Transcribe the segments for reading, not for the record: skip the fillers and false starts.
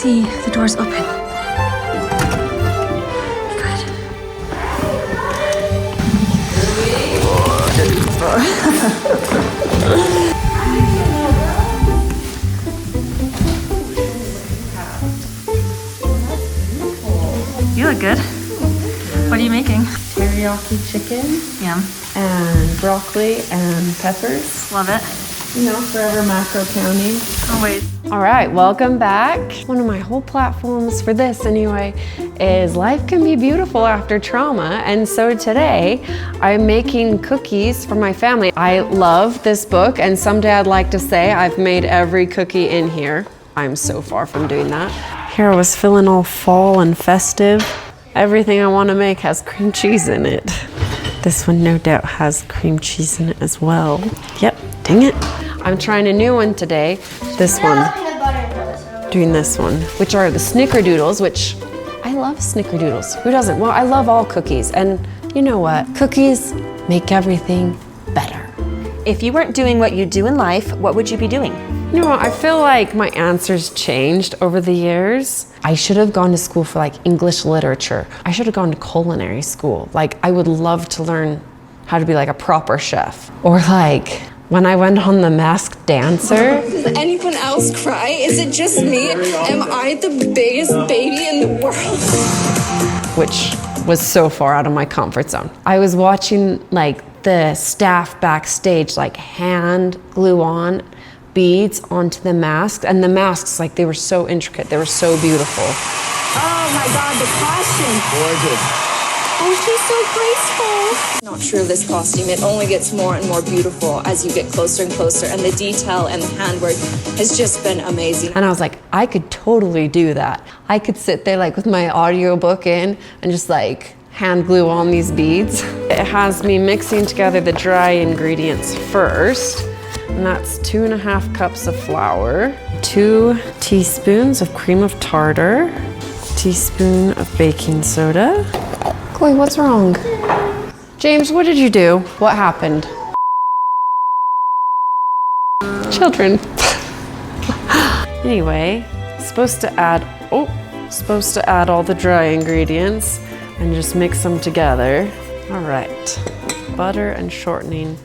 see the door's open. Good. You look good. What are you making? Teriyaki chicken. Yum. And broccoli and peppers. Love it. You know, forever macro counting. Always. All right, welcome back. One of my whole platforms for this anyway is life can be beautiful after trauma. And so today I'm making cookies for my family. I love this book, and someday I'd like to say I've made every cookie in here. I'm so far from doing that. Here I was feeling all fall and festive. Everything I want to make has cream cheese in it. This one no doubt has cream cheese in it as well. Yep, dang it. I'm trying a new one today. This one. Doing this one, which are the Snickerdoodles, which I love Snickerdoodles. Who doesn't? Well, I love all cookies. And you know what? Cookies make everything better. If you weren't doing what you do in life, what would you be doing? You know, I feel like my answers changed over the years. I should have gone to school for like English literature. I should have gone to culinary school. Like, I would love to learn how to be like a proper chef. Or like, when I went on The Masked Dancer. Does anyone else cry? Is it just me? Am I the biggest baby in the world? Which was so far out of my comfort zone. I was watching like the staff backstage like hand glue on beads onto the masks, and the masks, like, they were so intricate, they were so beautiful. Oh my God, the costume. Gorgeous. Oh, she's so graceful. Not true of this costume. It only gets more and more beautiful as you get closer and closer, and the detail and the handwork has just been amazing. And I was like, I could totally do that. I could sit there like with my audiobook in and just like hand glue on these beads. It has me mixing together the dry ingredients first. And that's 2.5 cups of flour, 2 teaspoons of cream of tartar, teaspoon of baking soda. Chloe, what's wrong? James, what did you do? What happened? Children. Anyway, supposed to add all the dry ingredients and just mix them together. All right, butter and shortening.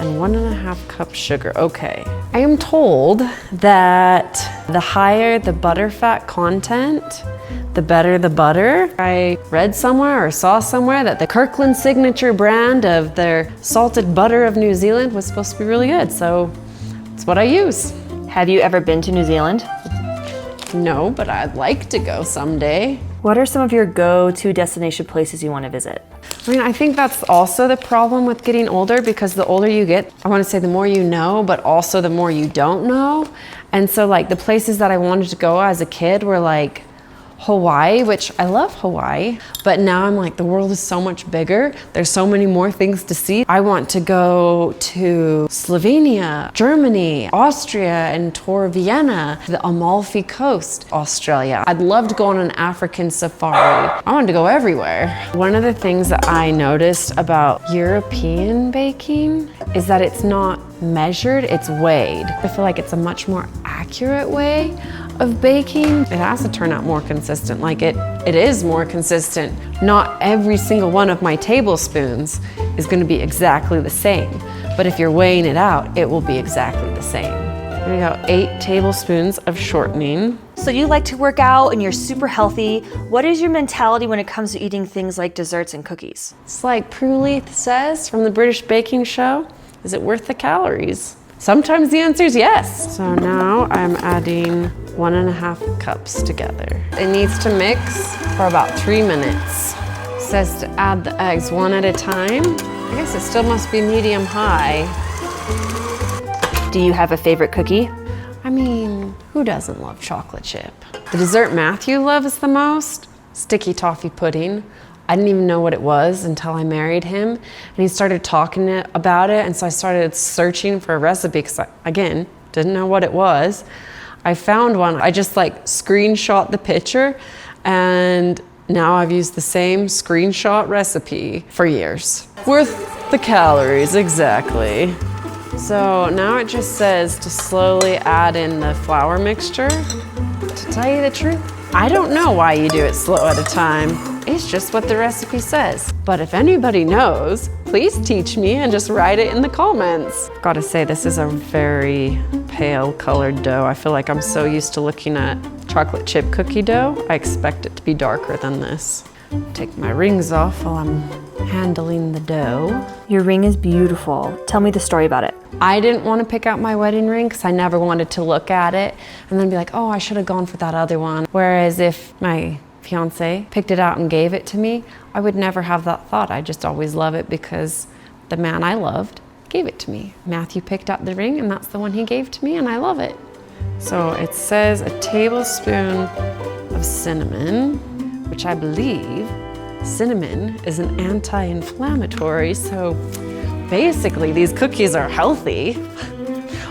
And 1.5 cups sugar. Okay. I am told that the higher the butter fat content, the better the butter. I read somewhere or saw somewhere that the Kirkland signature brand of their salted butter of New Zealand was supposed to be really good. So it's what I use. Have you ever been to New Zealand? No, but I'd like to go someday. What are some of your go-to destination places you want to visit? I mean, I think that's also the problem with getting older, because the older you get, I want to say the more you know, but also the more you don't know. And so like the places that I wanted to go as a kid were like Hawaii, which I love Hawaii, but now I'm like, the world is so much bigger. There's so many more things to see. I want to go to Slovenia, Germany, Austria, and tour Vienna, the Amalfi Coast, Australia. I'd love to go on an African safari. I wanted to go everywhere. One of the things that I noticed about European baking is that it's not measured, it's weighed. I feel like it's a much more accurate way of baking. It has to turn out more consistent. Like it is more consistent. Not every single one of my tablespoons is gonna be exactly the same. But if you're weighing it out, it will be exactly the same. Here we go, 8 tablespoons of shortening. So you like to work out and you're super healthy. What is your mentality when it comes to eating things like desserts and cookies? It's like Prue Leith says from the British Baking Show, is it worth the calories? Sometimes the answer is yes. So now I'm adding 1.5 cups together. It needs to mix for about 3 minutes. It says to add the eggs one at a time. I guess it still must be medium high. Do you have a favorite cookie? I mean, who doesn't love chocolate chip? The dessert Matthew loves the most, sticky toffee pudding. I didn't even know what it was until I married him, and he started talking about it, and so I started searching for a recipe because I, again, didn't know what it was. I found one. I just like screenshot the picture, and now I've used the same screenshot recipe for years. Worth the calories, exactly. So now it just says to slowly add in the flour mixture to To tell you the truth, I don't know why you do it slow at a time. It's just what the recipe says. But if anybody knows, please teach me and just write it in the comments. Gotta say, this is a very pale colored dough. I feel like I'm so used to looking at chocolate chip cookie dough. I expect it to be darker than this. Take my rings off while I'm handling the dough. Your ring is beautiful. Tell me the story about it. I didn't want to pick out my wedding ring because I never wanted to look at it and then be like, oh, I should have gone for that other one. Whereas if my fiance picked it out and gave it to me, I would never have that thought. I just always love it because the man I loved gave it to me. Matthew picked out the ring and that's the one he gave to me and I love it. So it says a tablespoon of cinnamon, which I believe cinnamon is an anti-inflammatory, so basically these cookies are healthy.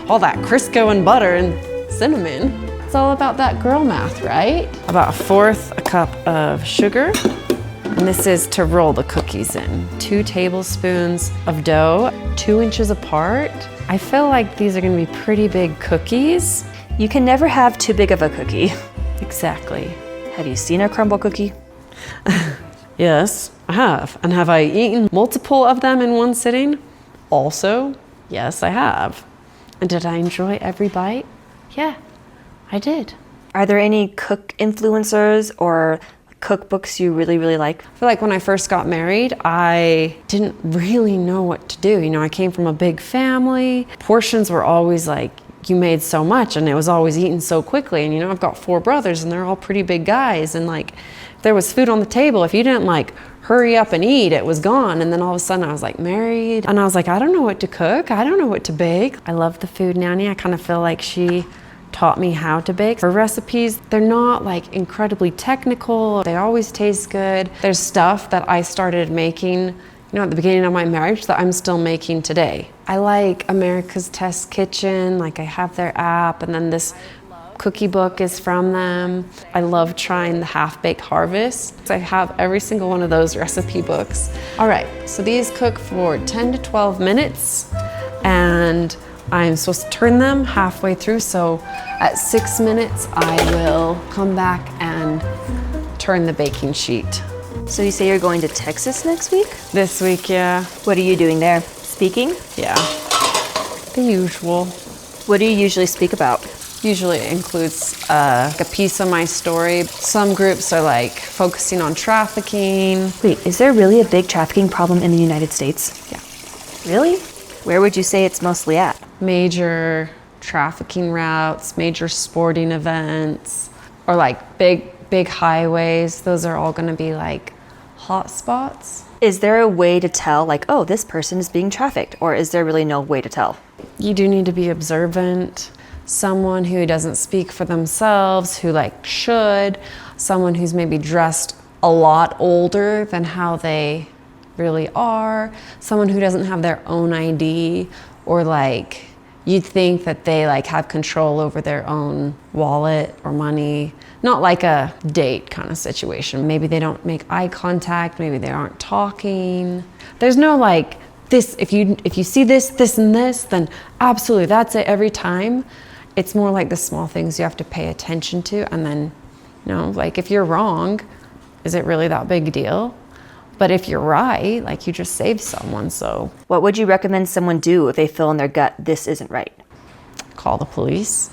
All that Crisco and butter and cinnamon. It's all about that girl math, right? About 1/4 cup of sugar. And this is to roll the cookies in. 2 tablespoons of dough, 2 inches apart. I feel like these are gonna be pretty big cookies. You can never have too big of a cookie. Exactly. Have you seen a crumble cookie? Yes, I have. And have I eaten multiple of them in one sitting? Also, yes, I have. And did I enjoy every bite? Yeah, I did. Are there any cook influencers or cookbooks you really, really like? I feel like when I first got married, I didn't really know what to do. You know, I came from a big family. Portions were always like, you made so much and it was always eaten so quickly. And you know, I've got 4 brothers and they're all pretty big guys. And like, if there was food on the table, if you didn't like hurry up and eat, it was gone. And then all of a sudden I was like married and I was like, I don't know what to cook. I don't know what to bake. I love the Food Nanny. I kind of feel like she taught me how to bake. Her recipes, they're not like incredibly technical. They always taste good. There's stuff that I started making, you know, at the beginning of my marriage that I'm still making today. I like America's Test Kitchen, like I have their app, and then this cookie book is from them. I love trying the Half-Baked Harvest. I have every single one of those recipe books. All right, so these cook for 10 to 12 minutes, and I'm supposed to turn them halfway through, so at 6 minutes, I will come back and turn the baking sheet. So you say you're going to Texas next week? This week, yeah. What are you doing there? Speaking? Yeah, the usual. What do you usually speak about? Usually it includes a piece of my story. Some groups are like focusing on trafficking. Wait, is there really a big trafficking problem in the United States? Yeah. Really? Where would you say it's mostly at? Major trafficking routes, major sporting events, or like big highways. Those are all gonna be like hot spots. Is there a way to tell, like, oh, this person is being trafficked, or is there really no way to tell? You do need to be observant. Someone who doesn't speak for themselves, who like should, someone who's maybe dressed a lot older than how they really are, someone who doesn't have their own ID, or like you'd think that they like have control over their own wallet or money. Not like a date kind of situation. Maybe they don't make eye contact, maybe they aren't talking. There's no like this, if you see this, this and this, then absolutely that's it every time. It's more like the small things you have to pay attention to, and then, you know, like if you're wrong, is it really that big a deal? But if you're right, like you just saved someone, so. What would you recommend someone do if they feel in their gut this isn't right? Call the police.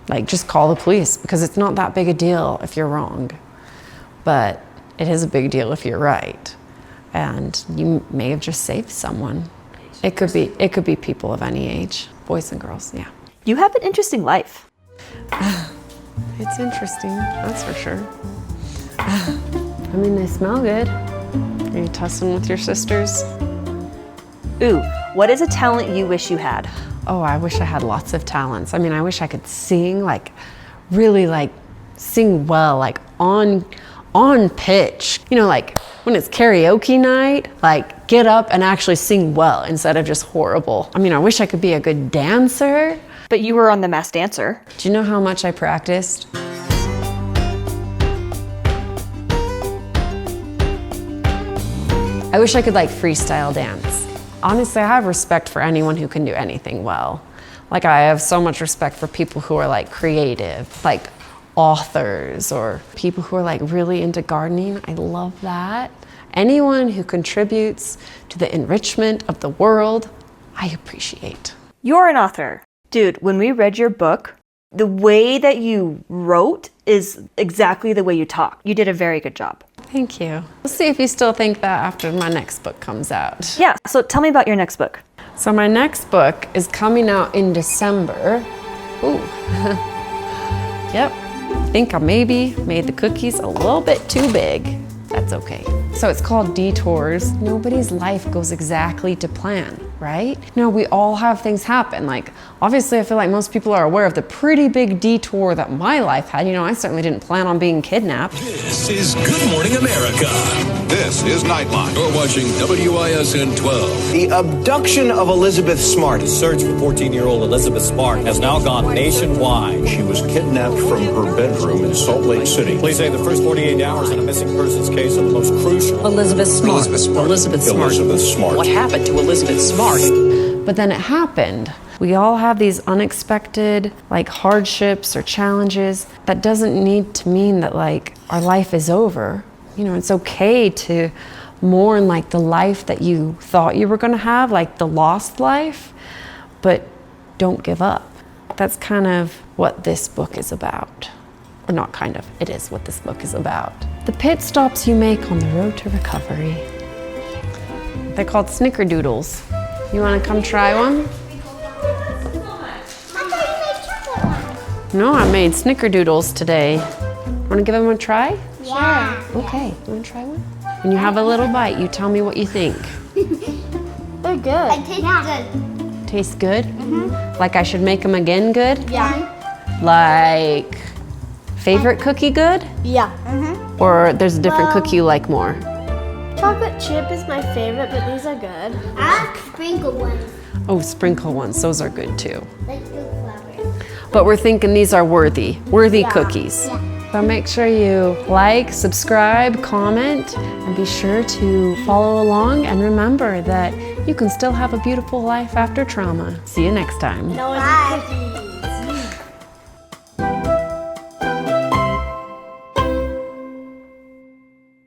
Like just call the police, because it's not that big a deal if you're wrong, but it is a big deal if you're right. And you may have just saved someone. It could be people of any age, boys and girls, yeah. You have an interesting life. It's interesting, that's for sure. I mean, they smell good. Are you tussling with your sisters? Ooh, what is a talent you wish you had? Oh, I wish I had lots of talents. I mean, I wish I could sing, like really like sing well, like on pitch. You know, like when it's karaoke night, like get up and actually sing well instead of just horrible. I mean, I wish I could be a good dancer. But you were on The Masked Dancer. Do you know how much I practiced? I wish I could like freestyle dance. Honestly, I have respect for anyone who can do anything well. Like I have so much respect for people who are like creative, like authors or people who are like really into gardening. I love that. Anyone who contributes to the enrichment of the world, I appreciate. You're an author. Dude, when we read your book, the way that you wrote is exactly the way you talk. You did a very good job. Thank you. We'll see if you still think that after my next book comes out. Yeah, so tell me about your next book. So my next book is coming out in December. Ooh. Yep. I think I maybe made the cookies a little bit too big. That's okay. So it's called Detours. Nobody's life goes exactly to plan, right? No, we all have things happen. Like, obviously I feel like most people are aware of the pretty big detour that my life had. You know, I certainly didn't plan on being kidnapped. This is Good Morning America. This is Nightline. You're watching WISN 12. The abduction of Elizabeth Smart. The search for 14-year-old Elizabeth Smart has now gone nationwide. She was kidnapped from her bedroom in Salt Lake City. Police say the first 48 hours in a missing persons case are the most crucial. Elizabeth Smart. Elizabeth Smart. What happened to Elizabeth Smart? But then it happened. We all have these unexpected like hardships or challenges. That doesn't need to mean that like our life is over. You know, it's okay to mourn like the life that you thought you were gonna have, like the lost life, but don't give up. That's kind of what this book is about. Or not kind of, it is what this book is about. The pit stops you make on the road to recovery. They're called Snickerdoodles. You wanna come try one? No, I made Snickerdoodles today. Wanna give them a try? Yeah. Okay, you wanna try one? When you have a little bite, you tell me what you think. They're good. It tastes good. Tastes good? Mm-hmm. Like I should make them again good? Yeah. Like favorite cookie good? Yeah. Mm-hmm. Or there's a different cookie you like more? Chocolate chip is my favorite, but these are good. I like sprinkle ones. Oh, sprinkle ones, those are good too. Like good flavor. But we're thinking these are worthy cookies. Yeah. So make sure you like, subscribe, comment, and be sure to follow along and remember that you can still have a beautiful life after trauma. See you next time. No, it's a cookie.